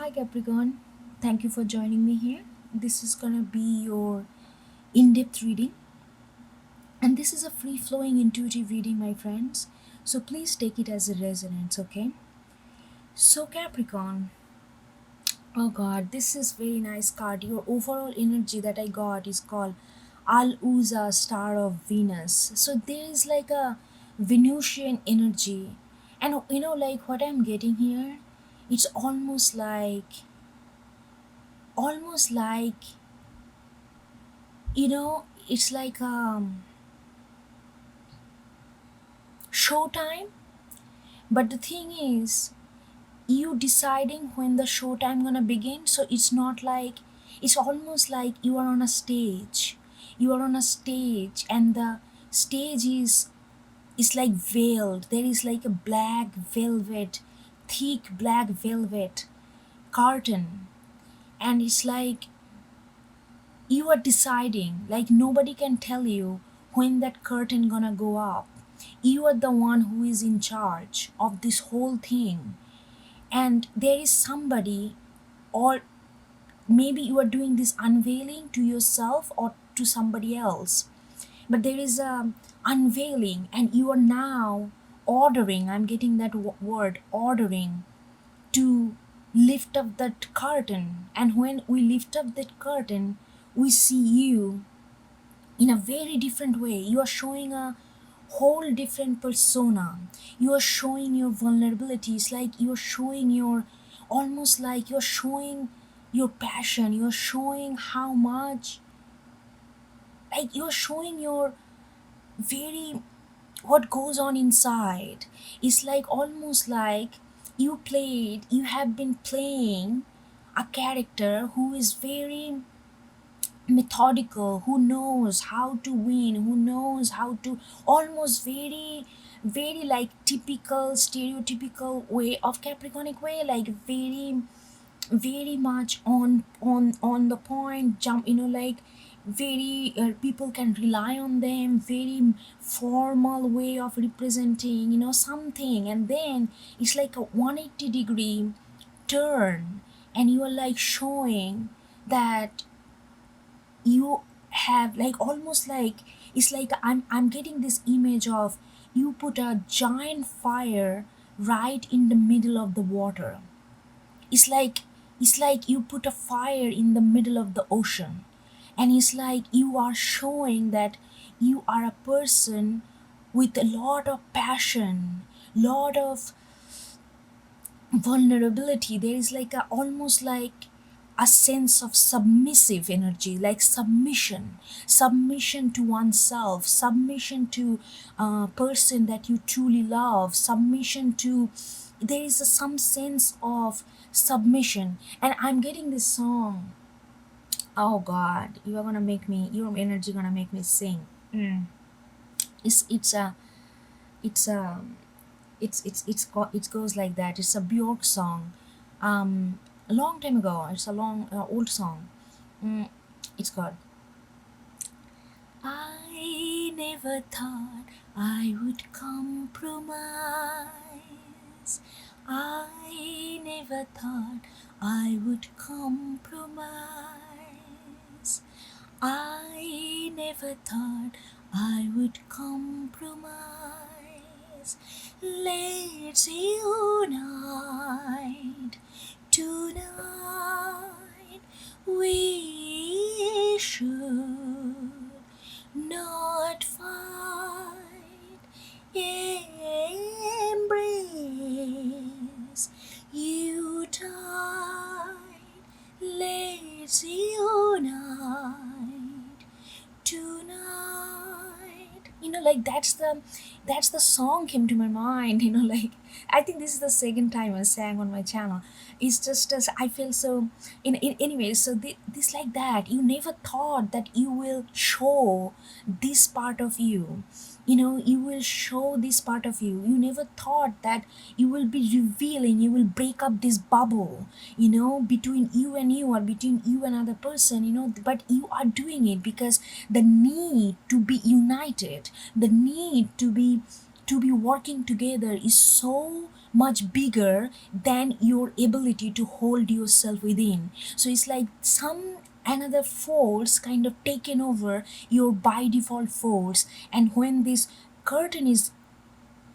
Hi Capricorn, thank you for joining me here. This is gonna be your in depth reading, and this is a free flowing intuitive reading, my friends. So please take it as a resonance, okay? So, Capricorn, oh god, this is very nice card. Your overall energy that I got is called Al Uza, Star of Venus. So, there is like a Venusian energy, and like what I'm getting here, it's almost like it's like showtime. But the thing is, you deciding when the showtime gonna begin. So it's almost like you are on a stage. You are on a stage, and the stage is like veiled. There is like a thick black velvet curtain, and it's like you are deciding, like nobody can tell you when that curtain gonna go up. You are the one who is in charge of this whole thing, and there is somebody, or maybe you are doing this unveiling to yourself or to somebody else, but there is a unveiling, and you are now ordering, I'm getting that word, ordering, to lift up that curtain. And when we lift up that curtain, we see you in a very different way. You are showing a whole different persona. You are showing your vulnerabilities, like you're showing your, almost like you're showing your passion. You're showing how much, like you're showing your very, what goes on inside. It's like almost like you have been playing a character who is very methodical, who knows how to win, who knows how to, almost very like typical stereotypical way of Capricornic way, like very much on the point, jump, like very people can rely on them, very formal way of representing, something. And then it's like a 180-degree turn, and you are like showing that you have, like almost like, it's like I'm getting this image of, you put a giant fire right in the middle of the water. It's like it's like you put a fire in the middle of the ocean, and it's like you are showing that you are a person with a lot of passion, lot of vulnerability. There is like a, almost like a sense of submissive energy, like submission to oneself, submission to a person that you truly love, submission to, there is some sense of submission. And I'm getting this song, oh god, you are gonna make me, your energy gonna make me sing. It's it's a it's a it's it's it goes like that. It's a Bjork song, a long time ago. It's a long old song. mm, it's called, I never thought I would compromise. I never thought I would compromise. I never thought I would compromise. Let's unite tonight. We should not fight. Embrace you tight. Let's unite tonight. Like that's the song came to my mind. Like I think this is the second time I sang on my channel. It's just as I feel so, anyway. So this like that, you never thought that you will show this part of you. You will show this part of you. You never thought that you will be revealing, you will break up this bubble, between you and you, or between you and other person, but you are doing it because the need to be united, the need to be working together is so much bigger than your ability to hold yourself within. So it's like some another force kind of taken over your by default force, and when this curtain is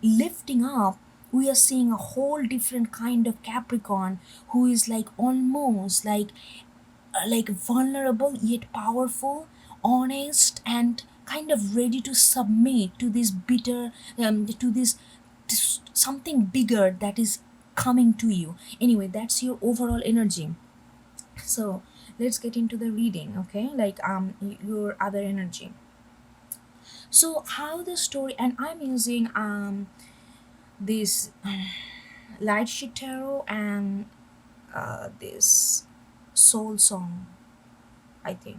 lifting up, we are seeing a whole different kind of Capricorn, who is like almost like vulnerable yet powerful, honest, and kind of ready to submit to this bitter, this something bigger that is coming to you. Anyway, that's your overall energy. So let's get into the reading, okay? Like your other energy. So how the story, and I'm using this light sheet tarot and this soul song, I think.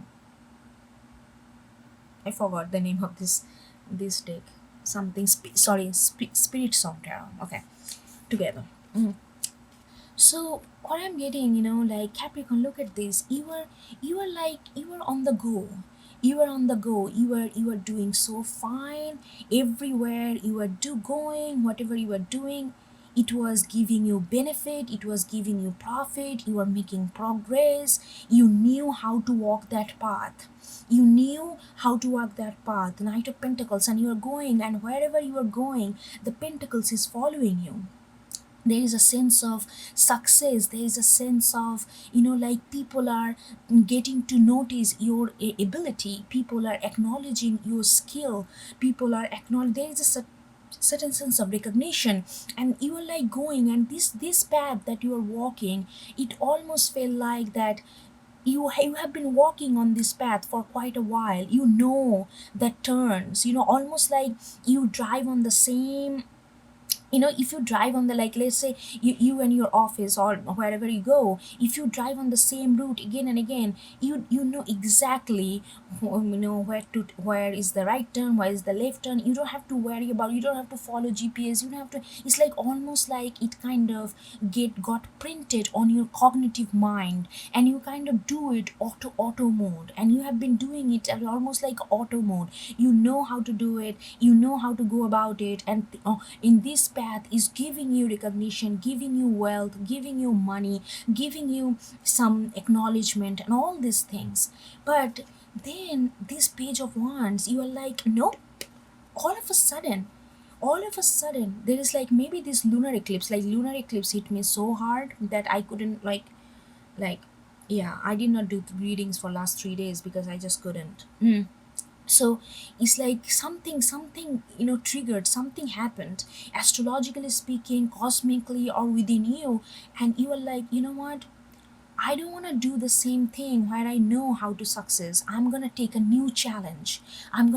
I forgot the name of this deck. Something spirit song tarot. Okay, together. So what I'm getting, like Capricorn, look at this. You were on the go. You were on the go. You were doing so fine everywhere. You were going whatever you were doing. It was giving you benefit. It was giving you profit. You were making progress. You knew how to walk that path. You knew how to walk that path. Knight of Pentacles, and you are going, and wherever you are going, the Pentacles is following you. There is a sense of success. There is a sense of, like people are getting to notice your ability. People are acknowledging your skill. People are acknowledging, there is a certain sense of recognition, and you are like going, and this path that you are walking, it almost felt like that you have been walking on this path for quite a while. You know the turns, almost like you drive on the same, if you drive on the, like, let's say you and your office or wherever you go, if you drive on the same route again and again, you know exactly, where is the right turn, where is the left turn. You don't have to worry about, you don't have to follow GPS, you don't have to. It's like almost like it kind of got printed on your cognitive mind, and you kind of do it auto mode, and you have been doing it at almost like auto mode. You know how to do it, you know how to go about it, and in this path is giving you recognition, giving you wealth, giving you money, giving you some acknowledgement and all these things. But then this Page of Wands, you are like, nope. All of a sudden there is like maybe this lunar eclipse hit me so hard that I couldn't like yeah, I did not do readings for last 3 days because I just couldn't. So it's like something triggered, something happened, astrologically speaking, cosmically, or within you, and you are like, you know what, I don't want to do the same thing where I know how to success. I'm going to take a new challenge. And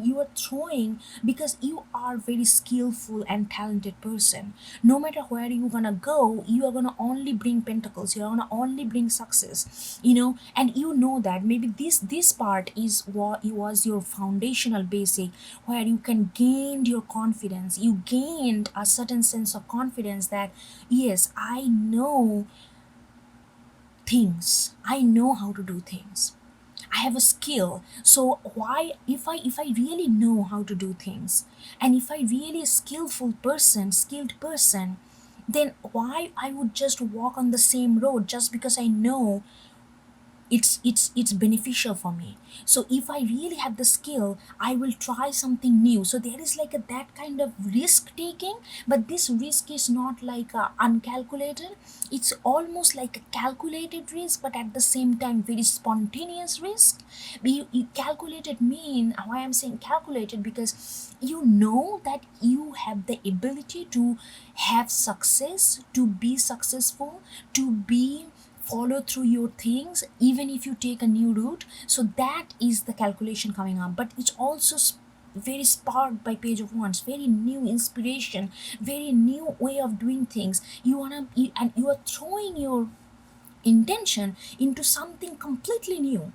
you are throwing, because you are very skillful and talented person. No matter where you're going to go, you are going to only bring pentacles. You're going to only bring success, and you know that maybe this part is what was your foundational basic, where you can gain your confidence. You gained a certain sense of confidence that, yes, I know things, I know how to do things, I have a skill. So why, if I really know how to do things, and if I really skilled person, then why I would just walk on the same road just because I know it's beneficial for me. So if I really have the skill, I will try something new. So there is like that kind of risk taking, but this risk is not like uncalculated. It's almost like a calculated risk, but at the same time very spontaneous risk. You calculated mean, why I'm saying calculated, because you know that you have the ability to have success, to be successful, to be follow through your things even if you take a new route. So that is the calculation coming up, but it's also very sparked by Page of Wands, very new inspiration, very new way of doing things. And you are throwing your intention into something completely new.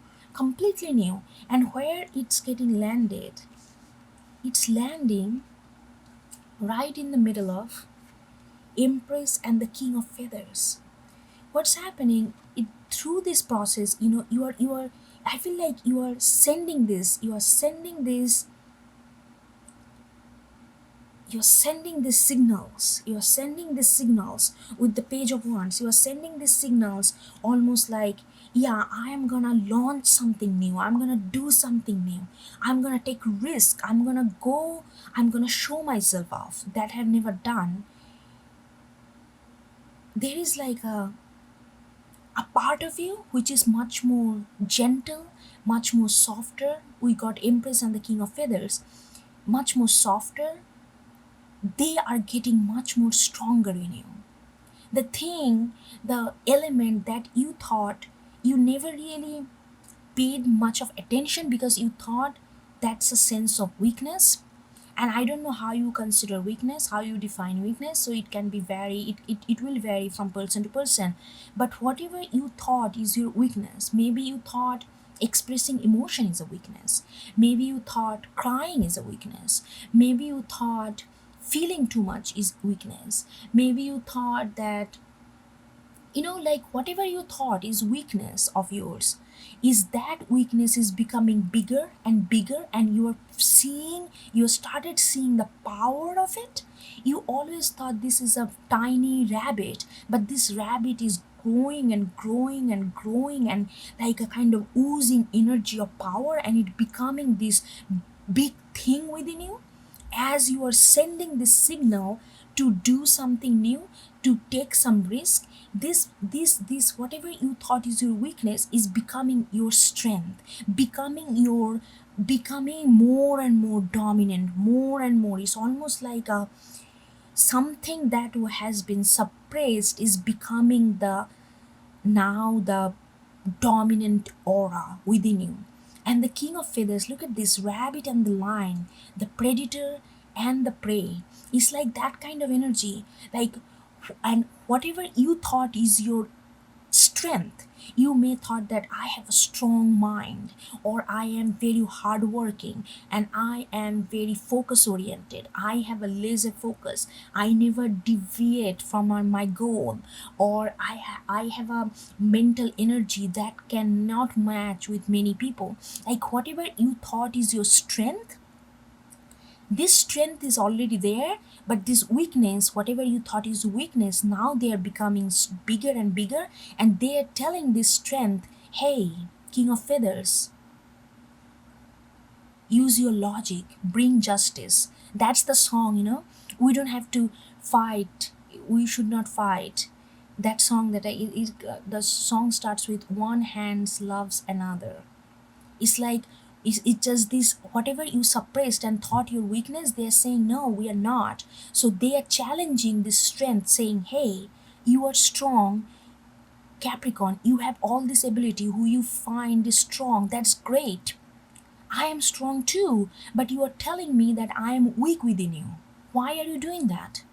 And where it's getting landed, it's landing right in the middle of Empress and the King of Feathers. What's happening, through this process, you are I feel like you are sending this you're sending these signals, with the page of wands. You're sending these signals almost like, yeah, I am gonna launch something new, I'm gonna do something new, I'm gonna take risk, I'm gonna show myself off that I've never done. There is like a part of you which is much more gentle, much more softer. We got Empress and the King of Feathers, much more softer. They are getting much more stronger in you. The thing, the element that you thought you never really paid much of attention because you thought that's a sense of weakness. And I don't know how you consider weakness, how you define weakness, so it can be it will vary from person to person. But whatever you thought is your weakness, maybe you thought expressing emotion is a weakness, maybe you thought crying is a weakness, maybe you thought feeling too much is weakness, maybe you thought that, like whatever you thought is weakness of yours, is that weakness is becoming bigger and bigger, and you started seeing the power of it. You always thought this is a tiny rabbit, but this rabbit is growing and growing and growing, and like a kind of oozing energy of power, and it becoming this big thing within you. As you are sending this signal to do something new, to take some risk, this whatever you thought is your weakness is becoming your strength, becoming more and more dominant, more and more. It's almost like a something that has been suppressed is becoming the dominant aura within you. And the King of Feathers, look at this rabbit and the lion, the predator and the prey. It's like that kind of energy. Like, and whatever you thought is your strength, you may thought that I have a strong mind, or I am very hardworking, and I am very focus oriented, I have a laser focus, I never deviate from my goal, or I have a mental energy that cannot match with many people. Like whatever you thought is your strength, this strength is already there, but this weakness, whatever you thought is weakness, now they are becoming bigger and bigger, and they are telling this strength, hey, King of Feathers, use your logic, bring justice. That's the song, we don't have to fight, we should not fight. That song the song starts with one hand loves another. It's like it's just this, whatever you suppressed and thought your weakness, they're saying no, we are not. So they are challenging this strength, saying, hey, you are strong, Capricorn, you have all this ability, who you find is strong, that's great. I am strong too, but you are telling me that I am weak within you. Why are you doing that?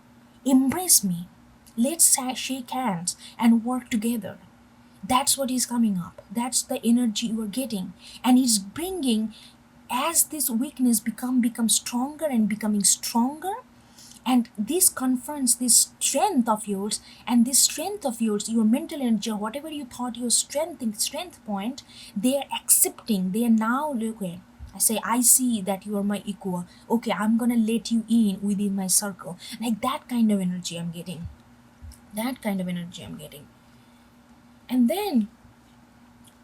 Embrace me, let's shake hands and work together. That's what is coming up, that's the energy you are getting. And it's bringing, as this weakness becomes stronger and becoming stronger, and this confronts this strength of yours, and this strength of yours, your mental energy, or whatever you thought your strength point, they are accepting, they are now looking. I say, I see that you are my equal, okay, I'm gonna let you in within my circle. Like that kind of energy I'm getting, that kind of energy I'm getting. And then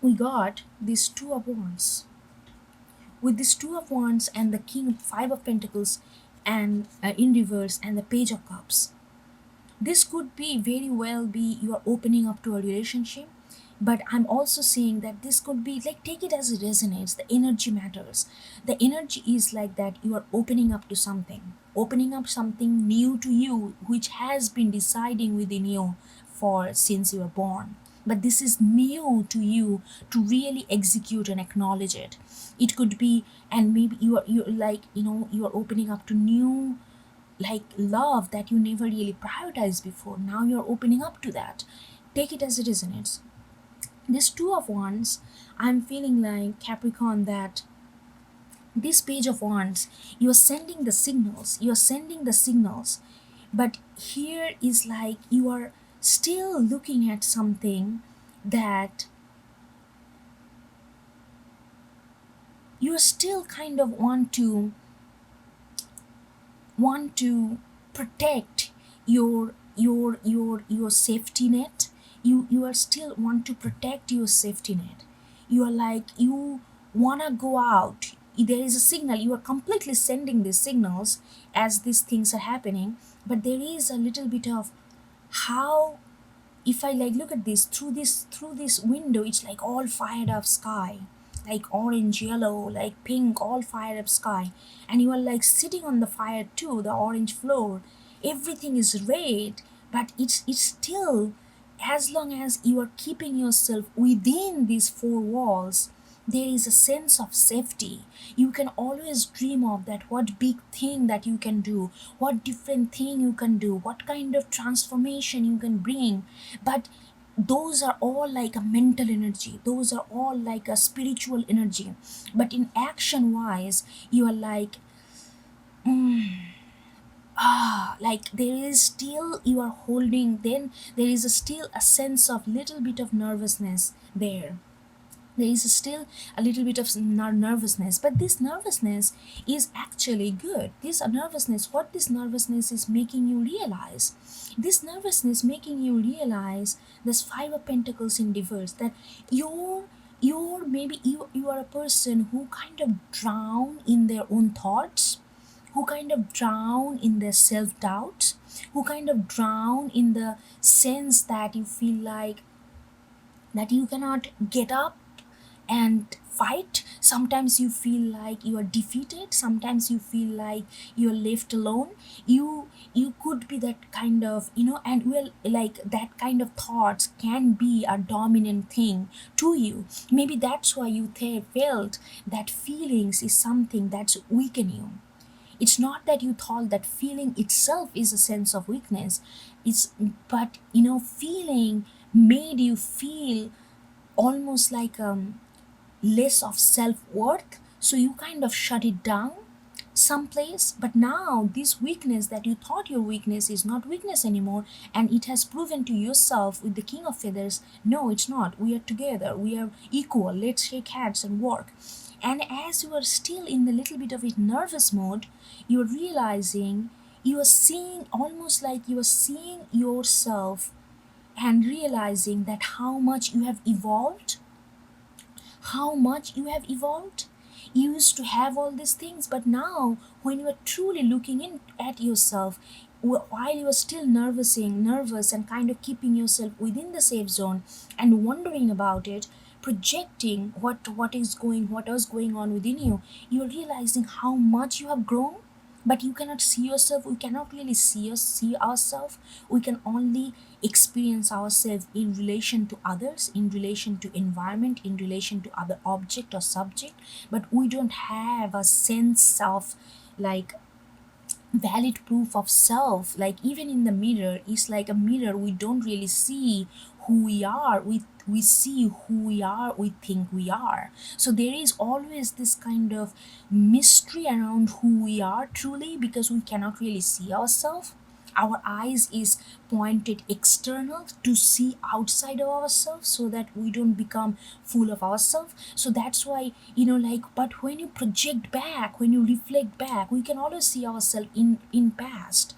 we got this Two of Wands. With this Two of Wands and the King, Five of Pentacles, and in reverse, and the Page of Cups, this could be very well be you are opening up to a relationship. But I'm also seeing that this could be like, take it as it resonates. The energy matters. The energy is like that you are opening up to something, opening up something new to you, which has been deciding within you for since you were born. But this is new to you to really execute and acknowledge it. It could be, and maybe you're like, you are opening up to new, like love that you never really prioritized before. Now you're opening up to that. Take it as it resonates. This Two of Wands, I'm feeling like, Capricorn, that this Page of Wands, you're sending the signals, but here is like you are still looking at something that you still kind of want to want to protect your safety net. You are still want to protect your safety net. You are like, you wanna go out, there is a signal, you are completely sending these signals as these things are happening, but there is a little bit of how, if I like look at this through this window, it's like all fired up sky, like orange, yellow, like pink, all fired up sky, and you are like sitting on the fire too, the orange floor, everything is red, but it's still, as long as you are keeping yourself within these four walls, there is a sense of safety. You can always dream of that, what big thing that you can do, what different thing you can do, what kind of transformation you can bring. But those are all like a mental energy, those are all like a spiritual energy. But in action wise, you are like, like there is still, you are holding, then there is still a sense of little bit of nervousness there. There is still a little bit of nervousness, but this nervousness is actually good. This nervousness, what this nervousness is making you realize, this nervousness making you realize, this five of pentacles in reverse, that you're maybe you are a person who kind of drown in their own thoughts, who kind of drown in their self-doubt, who kind of drown in the sense that you feel like that you cannot get up and fight. Sometimes you feel like you are defeated, sometimes you feel like you're left alone. You could be that kind of, and well, like that kind of thoughts can be a dominant thing to you. Maybe that's why you felt that feelings is something that's weaken you. It's not that you thought that feeling itself is a sense of weakness. It's, but feeling made you feel almost like less of self-worth, so you kind of shut it down someplace. But now this weakness that you thought your weakness is not weakness anymore, and it has proven to yourself with the king of feathers, no, it's not, we are together, we are equal, let's shake hands and work. And as you are still in the little bit of a nervous mode, you're realizing, you are seeing, almost like you are seeing yourself and realizing that how much you have evolved, how much you have evolved. You used to have all these things, but now when you are truly looking in at yourself, while you are still nervous and kind of keeping yourself within the safe zone and wondering about it, projecting what was going on within you, you are realizing how much you have grown. But you cannot see yourself, we cannot really see ourselves. We can only experience ourselves in relation to others, in relation to environment, in relation to other object or subject, but we don't have a sense of like valid proof of self. Like even in the mirror, it's like a mirror, we don't really see who we are. We see who we are, we think we are. So there is always this kind of mystery around who we are truly, because we cannot really see ourselves. Our eyes is pointed external to see outside of ourselves, so that we don't become full of ourselves. So that's why, like, but when you project back, when you reflect back, we can always see ourselves in past.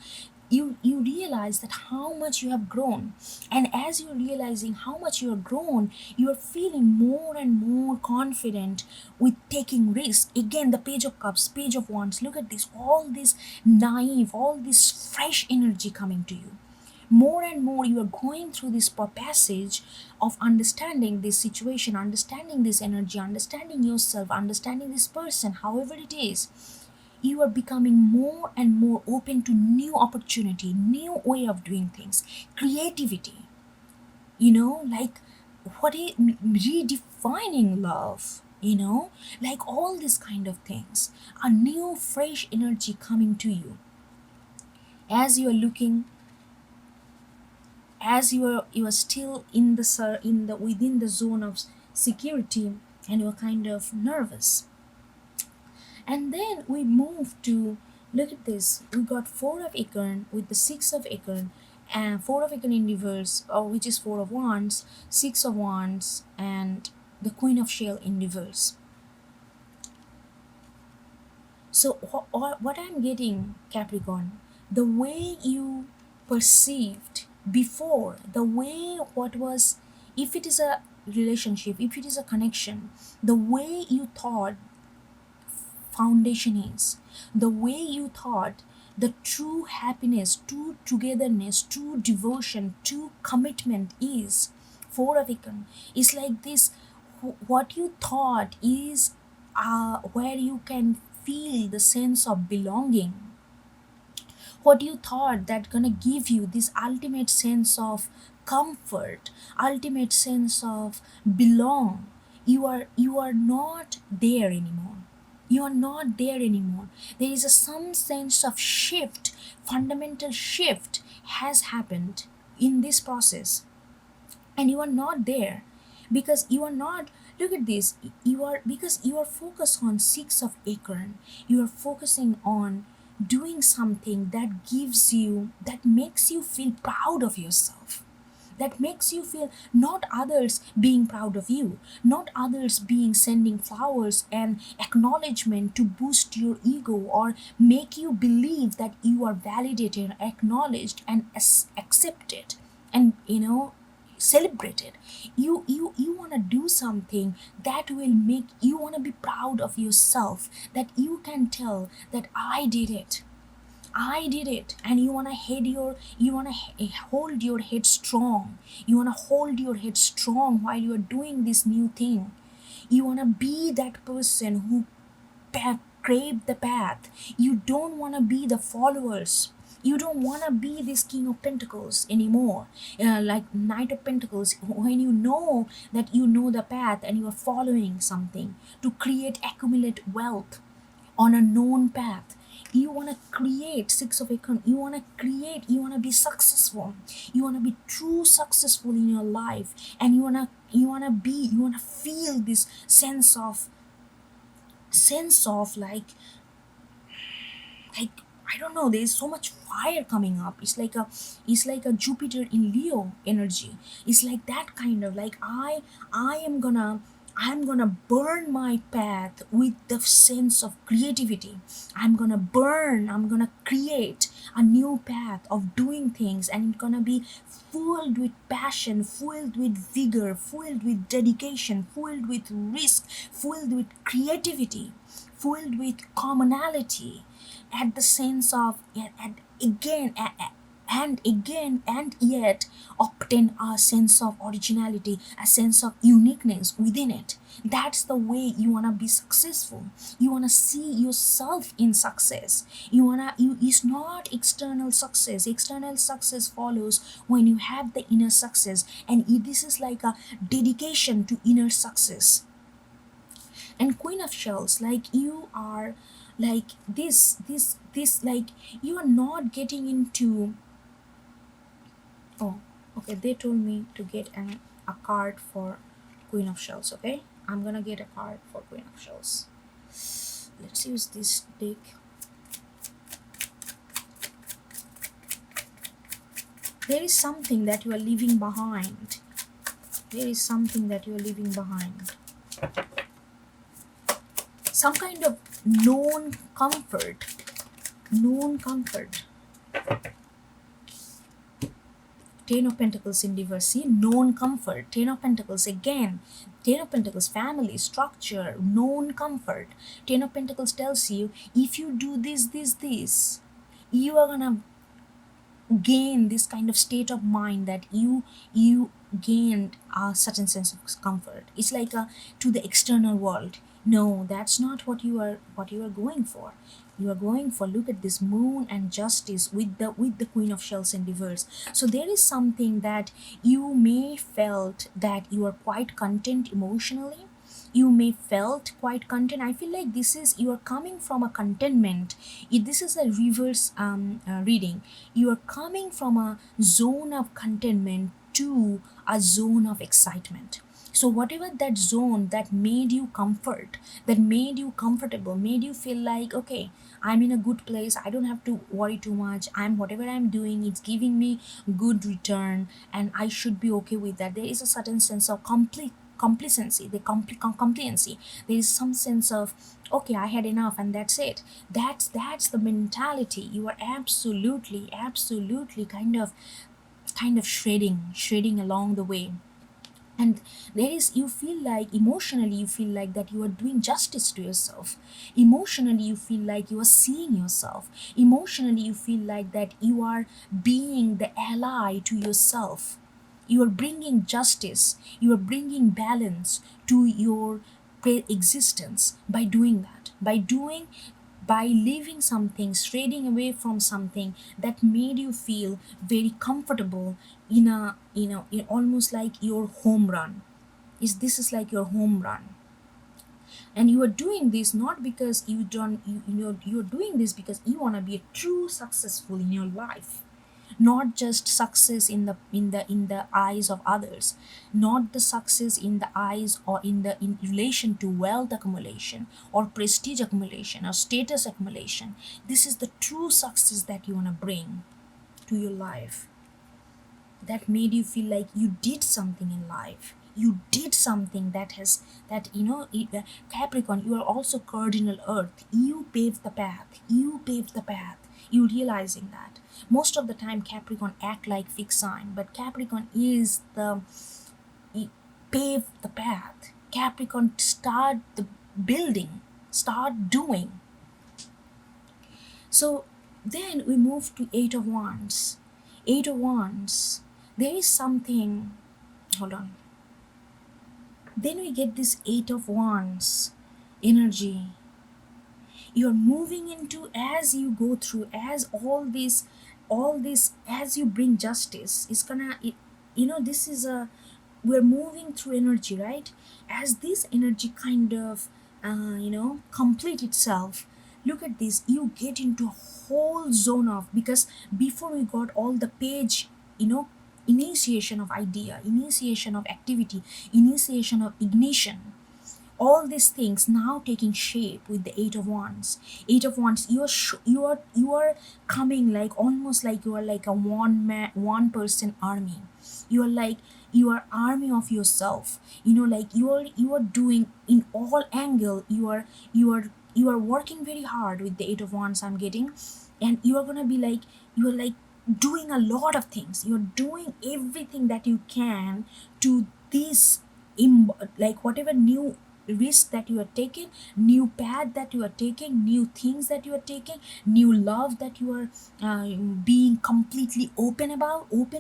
You realize that how much you have grown, and as you're realizing how much you have grown, you are feeling more and more confident with taking risks. Again, the page of cups, page of wands, look at this, all this naive, all this fresh energy coming to you. More and more you are going through this passage of understanding this situation, understanding this energy, understanding yourself, understanding this person, however it is. You are becoming more and more open to new opportunity, new way of doing things, creativity, like what is redefining love, like all these kind of things, a new fresh energy coming to you as you are looking, as you are still in the within the zone of security, and you're kind of nervous. And then we move to, look at this, we got four of acorn with the six of acorn, and four of acorn in reverse, or which is four of wands, six of wands, and the queen of shell in reverse. So what I'm getting, Capricorn, the way you perceived before, the way what was, if it is a relationship, if it is a connection, the way you thought foundation is, the way you thought the true happiness, true togetherness, true devotion, true commitment is for a Wiccan is like this. What you thought is where you can feel the sense of belonging, what you thought that gonna give you this ultimate sense of comfort, ultimate sense of belong, you are not there anymore. You are not there anymore. There is some sense of shift, fundamental shift has happened in this process, and you are not there because you are not, look at this, you are, because you are focused on six of acorn, you are focusing on doing something that gives you, that makes you feel proud of yourself, that makes you feel not others being proud of you, not others being sending flowers and acknowledgement to boost your ego or make you believe that you are validated, acknowledged, and accepted, and celebrated. You want to do something that will make you want to be proud of yourself, that you can tell that I did it, I did it. And you want to hold your head strong, you want to hold your head strong while you are doing this new thing. You want to be that person who crave the path. You don't want to be the followers. You don't want to be this King of Pentacles anymore, like Knight of Pentacles, when you know that you know the path and you are following something to accumulate wealth on a known path. You want to create six of acorn, you want to create, you want to be successful, you want to be true successful in your life, and you want to feel this sense of like I don't know, there's so much fire coming up. It's like a Jupiter in Leo energy. It's like that kind of like I'm gonna burn my path with the sense of creativity. I'm gonna create a new path of doing things, and it's gonna be filled with passion, filled with vigor, filled with dedication, filled with risk, filled with creativity, filled with commonality, at the sense of, and again and again, and yet obtain a sense of originality, a sense of uniqueness within it. That's the way you want to be successful. You want to see yourself in success. It's not external success. External success follows when you have the inner success, and this is like a dedication to inner success. And Queen of Shells, like you are like this like you are not getting into. Oh, okay, they told me to get a card for Queen of Shells. Okay, I'm gonna get a card for Queen of Shells. Let's use this deck. There is something that you are leaving behind. There is something that you are leaving behind. Some kind of known comfort. Known comfort. Ten of Pentacles in reverse. See, known comfort. Ten of Pentacles again. Ten of Pentacles, family, structure, known comfort. Ten of Pentacles tells you, if you do this, you are gonna gain this kind of state of mind that you gained a certain sense of comfort. It's like to the external world. No, that's not what you are going for. You are going for, look at this moon and justice with the Queen of Shells in reverse. So there is something that you may felt that you are quite content emotionally. You may felt quite content. I feel like this is, you are coming from a contentment. This is a reverse reading. You are coming from a zone of contentment to a zone of excitement. So whatever that zone that made you comfort, that made you comfortable, made you feel like, okay, I'm in a good place, I don't have to worry too much, whatever I'm doing, it's giving me good return, and I should be okay with that. There is a certain sense of complacency, the compliancy. There is some sense of, okay, I had enough and that's it. That's the mentality. You are absolutely kind of shredding along the way. And there is, you feel like emotionally, you feel like that you are doing justice to yourself. Emotionally, you feel like you are seeing yourself. Emotionally, you feel like that you are being the ally to yourself. You are bringing justice, you are bringing balance to your existence by doing that, by leaving something, straying away from something that made you feel very comfortable, in almost like your home run. Is this is like your home run, and you are doing this not because you don't you're doing this because you want to be a true successful in your life, not just success in the eyes of others, not the success in the eyes or in relation to wealth accumulation or prestige accumulation or status accumulation. This is the true success that you want to bring to your life, that made you feel like you did something in life, you did something that has that Capricorn, you are also cardinal earth. You paved the path, you realizing that most of the time Capricorn act like fixed sign, but Capricorn is the pave the path. Capricorn start the building, start doing. So then we move to Eight of Wands. Eight of Wands, there is something, hold on. Then we get this Eight of Wands energy. You're moving into, as you go through, as all this as you bring justice, it's gonna this is a, we're moving through energy, right? As this energy kind of complete itself, look at this, you get into a whole zone of, because before we got all the page, initiation of idea, initiation of activity, initiation of ignition, all these things now taking shape with the Eight of Wands. Eight of Wands, you are coming like almost like you are like a one person army. You are like, you are army of yourself, like you are doing in all angle, you are working very hard with the Eight of Wands, I'm getting. And you are gonna be like, you are like doing a lot of things, you're doing everything that you can to this like whatever new risk that you are taking, new path that you are taking, new things that you are taking, new love that you are being completely open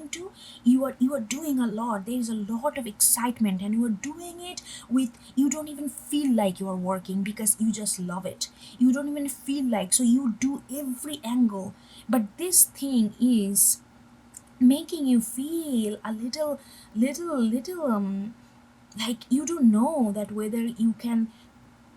to. You are doing a lot, there is a lot of excitement, and you are doing it with, you don't even feel like you are working because you just love it. You don't even feel like, so you do every angle. But this thing is making you feel a little like you don't know that whether you can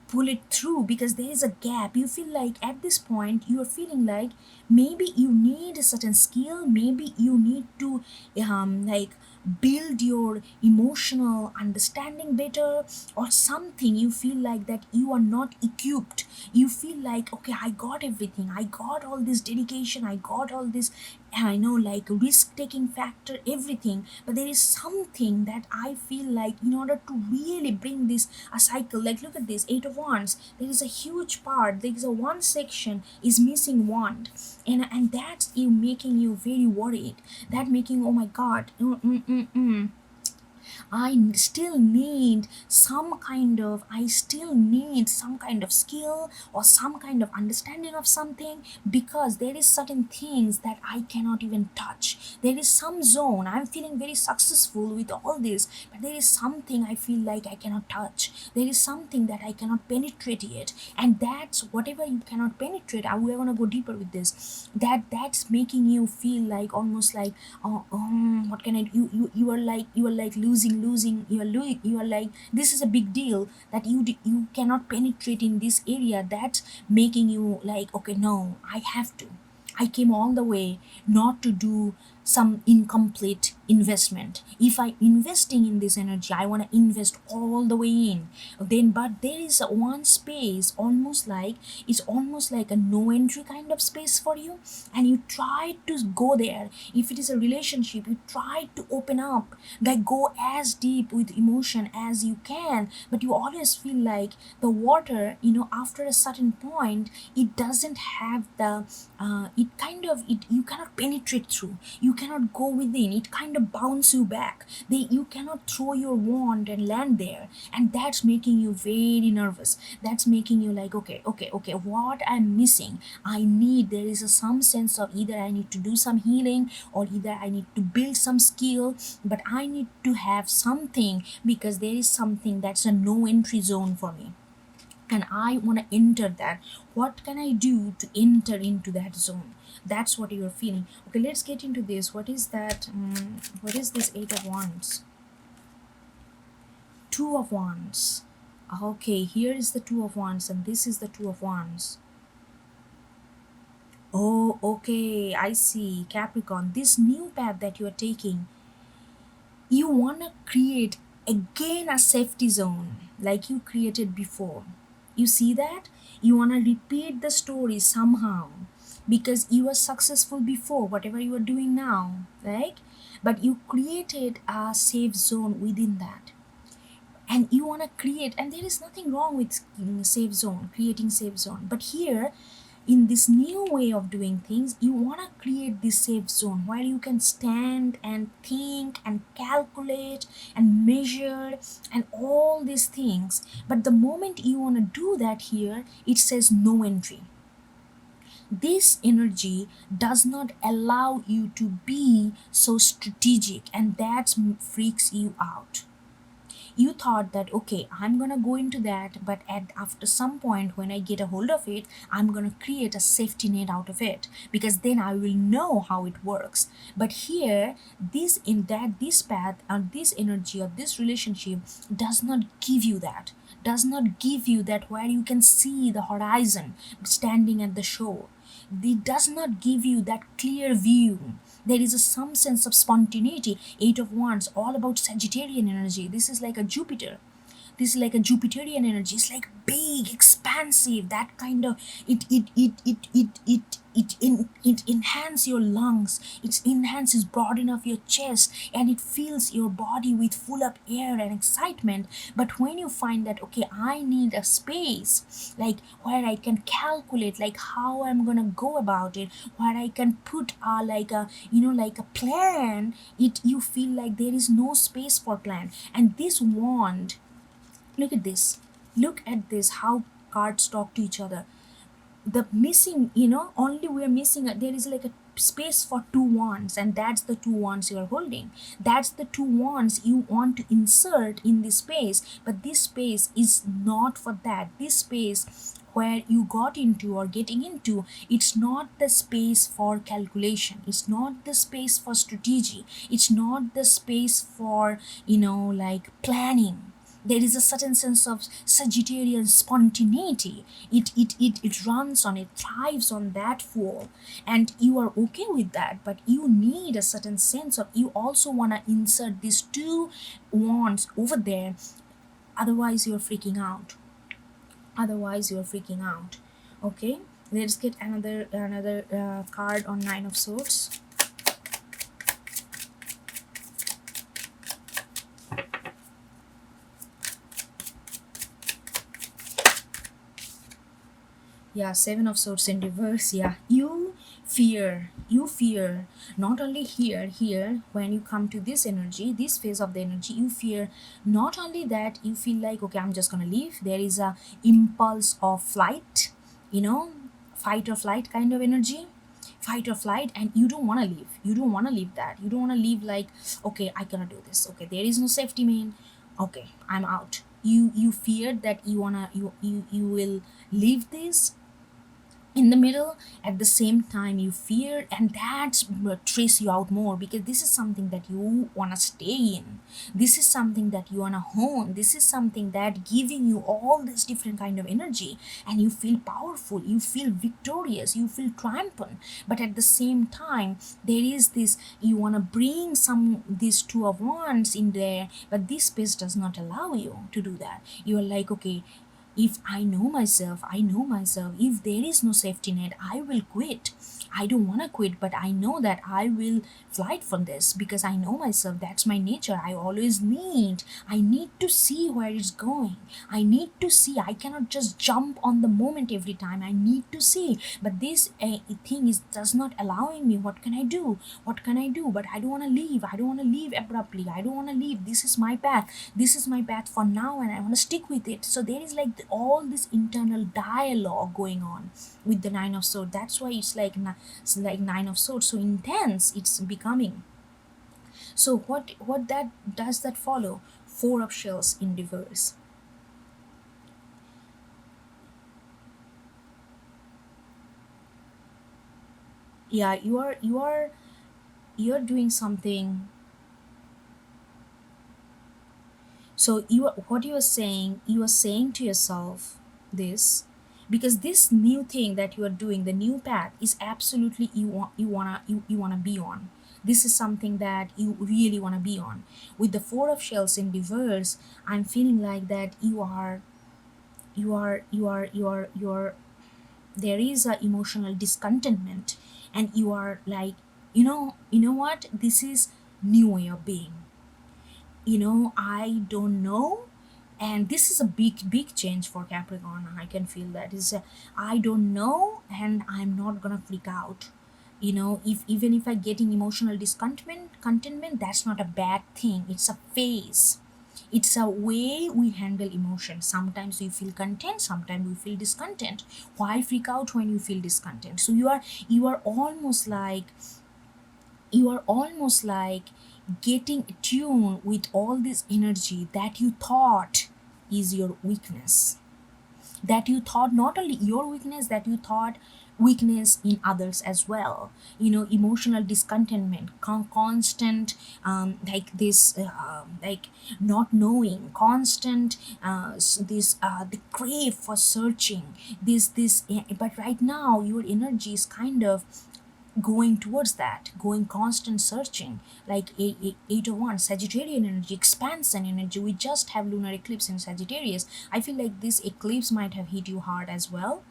pull it through, because there is a gap. You feel like at this point you are feeling like maybe you need a certain skill, maybe you need to like build your emotional understanding better, or something. You feel like that you are not equipped. You feel like, okay, I got everything, I got all this dedication, I got all this, I know, like risk taking factor, everything. But there is something that I feel like in order to really bring this a cycle, like look at this Eight of Wands, there is a huge part, there is a one section is missing wand, and that's you making you very worried, that making, oh my god, I still need some kind of skill or some kind of understanding of something, because there is certain things that I cannot even touch. There is some zone, I'm feeling very successful with all this, but there is something I feel like I cannot touch. There is something that I cannot penetrate yet. And that's whatever you cannot penetrate, we're gonna go deeper with this. That's making you feel like almost like, what can I do? You are like losing, you are like, this is a big deal that you cannot penetrate in this area. That's making you like, okay, no, I have to, I came all the way not to do some incomplete investment. If I investing in this energy, I want to invest all the way in, then but there is a one space, almost like it's almost like a no entry kind of space for you, and you try to go there. If it is a relationship, you try to open up, like go as deep with emotion as you can, but you always feel like the water, after a certain point, it doesn't have the it kind of it you cannot penetrate through, you cannot go within, it kind of bounce you back, you cannot throw your wand and land there, and that's making you very nervous. That's making you like, okay, what I'm missing, I need, there is some sense of either I need to do some healing, or either I need to build some skill, but I need to have something, because there is something that's a no entry zone for me, and I want to enter that. What can I do to enter into that zone? That's what you're feeling. Okay, let's get into this. What is that? What is this Eight of Wands? Two of Wands. Okay, here is the Two of Wands, and this is the Two of Wands. Oh, okay, I see. Capricorn, this new path that you are taking, you want to create again a safety zone like you created before. You see that? You want to repeat the story somehow, because you were successful before, whatever you are doing now, right? But you created a safe zone within that. And you want to create, and there is nothing wrong with safe zone, creating safe zone. But here, in this new way of doing things, you want to create this safe zone where you can stand and think and calculate and measure and all these things. But the moment you want to do that, here it says no entry. This energy does not allow you to be so strategic, and that freaks you out. You thought that, okay, I'm gonna go into that, but after some point when I get a hold of it, I'm gonna create a safety net out of it, because then I will know how it works. But here, this path or this energy or this relationship does not give you that, where you can see the horizon standing at the shore. It does not give you that clear view. There is some sense of spontaneity. Eight of Wands, all about Sagittarian energy. This is like a Jupiter. This is like a Jupiterian energy. It's like big, expansive, that kind of it enhances your lungs, it enhances, broaden of your chest, and it fills your body with full of air and excitement. But when you find that, okay, I need a space like where I can calculate like how I'm gonna go about it, where I can put like a plan, you feel like there is no space for plan. And this wand, look at this, how cards talk to each other. The missing, only we're missing there is like a space for two wands, and that's the two wands you are holding. That's the two wands you want to insert in this space, but this space is not for that. This space where you got into or getting into, it's not the space for calculation, it's not the space for strategy, it's not the space for like planning. There is a certain sense of Sagittarian spontaneity. It runs on, it thrives on that fuel, and you are okay with that. But you need a certain sense of, you also want to insert these two wands over there. Otherwise, you're freaking out. Okay, let's get another card on Nine of Swords. Yeah, Seven of Swords in reverse. Yeah, you fear not only here when you come to this energy, this phase of the energy, you fear not only that, you feel like, okay, I'm just gonna leave. There is a impulse of flight, fight or flight kind of energy, fight or flight, and you don't want to leave. You don't want to leave that. You don't want to leave like, okay, I cannot do this. Okay, there is no safety main. Okay, I'm out. You fear that you will leave this, in the middle. At the same time you fear, and that's what trace you out more, because this is something that you want to stay in. This is something that you want to hone. This is something that giving you all this different kind of energy, and you feel powerful, you feel victorious, you feel triumphant. But at the same time there is this, you want to bring some these two of wands in there, but this space does not allow you to do that. You are like, okay, if I know myself, if there is no safety net, I will quit. I don't want to quit, but I know that I will flight from this, because I know myself. That's my nature. I need to see where it's going. I need to see. I cannot just jump on the moment every time. I need to see. But this thing is does not allowing me. What can I do? What can I do? But I don't want to leave. I don't want to leave abruptly. I don't want to leave. This is my path. This is my path for now, and I want to stick with it. So there is like all this internal dialogue going on with the Nine of Swords. That's why it's like Nine of Swords, so intense it's becoming. So what that does that follow? Four of Shells in reverse. Yeah, you're doing something. So what you are saying to yourself this, because this new thing that you are doing, the new path is absolutely you wanna be on. This is something that you really wanna be on. With the Four of Shells in reverse, I'm feeling like that you are there is a emotional discontentment, and you are like, you know what, this is new way of being. I don't know. And this is a big change for Capricorn. I can feel that is I don't know, and I'm not gonna freak out. If even if I getting emotional discontentment, that's not a bad thing. It's a phase. It's a way we handle emotion. Sometimes we feel content, sometimes we feel discontent. Why freak out when you feel discontent? So you are almost like, getting attuned with all this energy that you thought is your weakness, that you thought not only your weakness, that you thought weakness in others as well. Emotional discontentment, constant, like this, like not knowing, constant, this the crave for searching, but right now your energy is kind of going towards that, going constant searching, like eight of one Sagittarian energy, expansion energy. We just have lunar eclipse in Sagittarius. I feel like this eclipse might have hit you hard as well.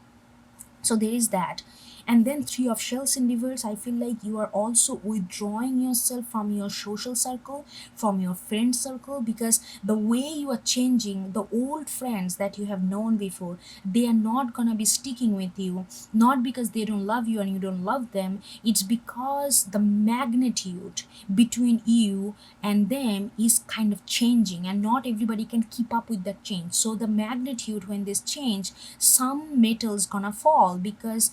So there is that. And then Three of Shells in reverse, I feel like you are also withdrawing yourself from your social circle, from your friend circle, because the way you are changing, the old friends that you have known before, they are not gonna be sticking with you. Not because they don't love you and you don't love them, it's because the magnitude between you and them is kind of changing, and not everybody can keep up with that change. So the magnitude, when this change, some metals gonna fall, because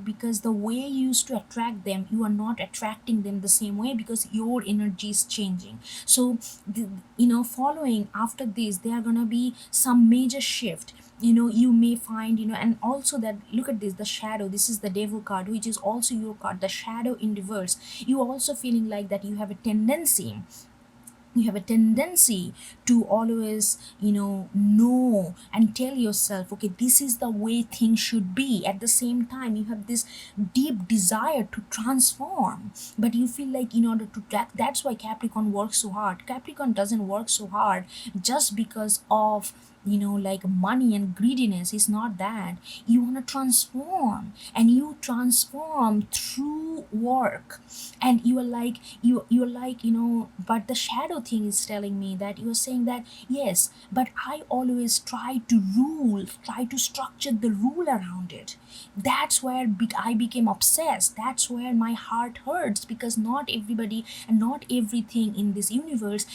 because the way you used to attract them, you are not attracting them the same way, because your energy is changing. So following after this, there are gonna be some major shift. You may find, and also that, look at this, the shadow. This is the Devil card, which is also your card, the shadow in reverse. You also feeling like that you have a tendency to always know and tell yourself, okay, this is the way things should be. At the same time, you have this deep desire to transform, but you feel like, in order to that's why Capricorn works so hard. Capricorn doesn't work so hard just because of like money and greediness. Is not that. You want to transform, and you transform through work. And you're like, but the shadow thing is telling me that you're saying that, yes, but I always try to structure the rule around it. That's where I became obsessed. That's where my heart hurts, because not everybody and not everything in this universe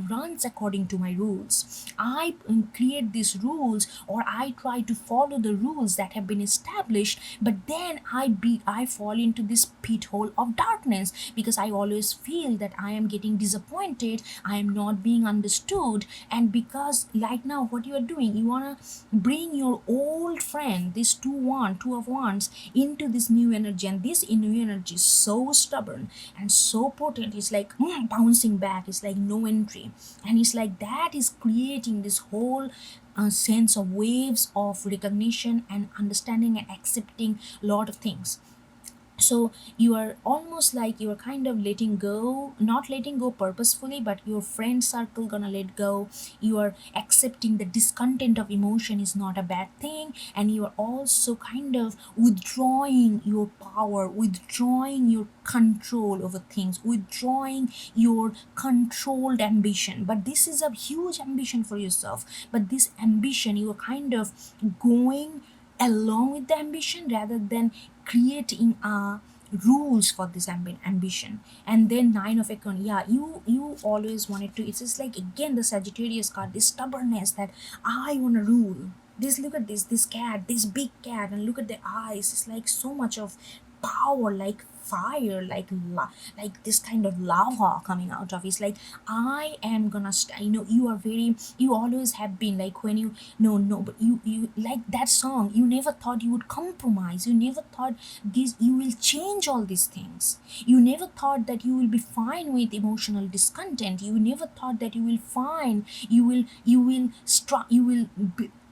runs according to my rules. I create these rules, or I try to follow the rules that have been established, but then I fall into this pit hole of darkness, because I always feel that I am getting disappointed, I am not being understood. And because right now what you are doing, you want to bring your old friend, this two of wands, into this new energy, and this new energy is so stubborn and so potent. It's like bouncing back, it's like no entry, and it's like that is creating this whole sense of waves of recognition and understanding and accepting a lot of things. So you are almost like you are kind of letting go, not letting go purposefully, but your friend circle gonna let go. You are accepting the discontent of emotion is not a bad thing, and you are also kind of withdrawing your power, withdrawing your control over things, withdrawing your controlled ambition. But this is a huge ambition for yourself, but this ambition you are kind of going along with the ambition rather than creating rules for this ambition. And then nine of acorn, yeah, you always wanted to, it's just like again the Sagittarius card, this stubbornness that I want to rule this. Look at this cat, this big cat, and look at the eyes, it's like so much of power, like fire, like this kind of lava coming out of it. It's like I am gonna you are very, you always have been like, when you no, but you like that song, you never thought you would compromise, you never thought this, you will change all these things, you never thought that you will be fine with emotional discontent, you never thought that you will find, you will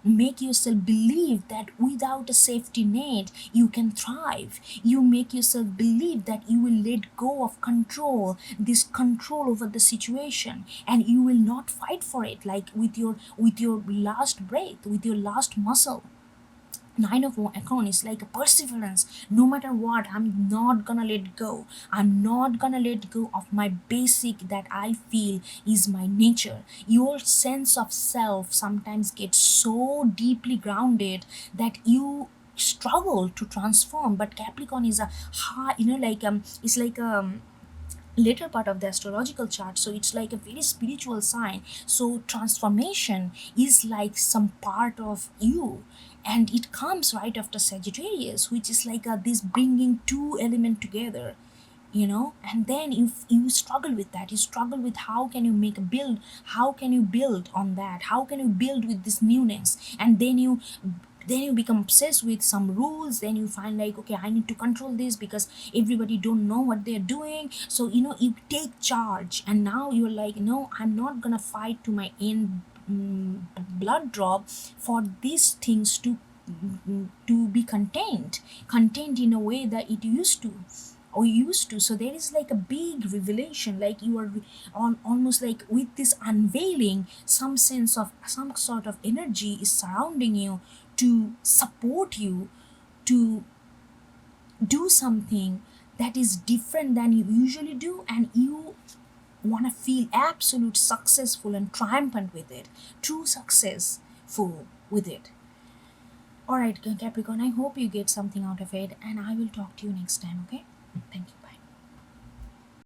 make yourself believe that without a safety net you can thrive, you make yourself believe that you will let go of control, this control over the situation, and you will not fight for it, like with your last breath, with your last muscle. Nine of acorn is like a perseverance, no matter what, I'm not gonna let go, I'm not gonna let go of my basic that I feel is my nature. Your sense of self sometimes gets so deeply grounded that you struggle to transform. But Capricorn is a high, it's like later part of the astrological chart, so it's like a very spiritual sign. So transformation is like some part of you, and it comes right after Sagittarius, which is like this bringing two element together, and then you struggle with that, you struggle with how can you make a build, how can you build on that, how can you build with this newness, and then you become obsessed with some rules, then you find like, okay, I need to control this because everybody don't know what they're doing, so you take charge, and now you're like, no, I'm not gonna fight to my end blood drop for these things to be contained in a way that it used to. So there is like a big revelation, like you are on almost like with this unveiling, some sense of some sort of energy is surrounding you to support you to do something that is different than you usually do, and you want to feel absolute successful and triumphant with it, true successful with it. All right, Capricorn, I hope you get something out of it, and I will talk to you next time. Okay, thank you.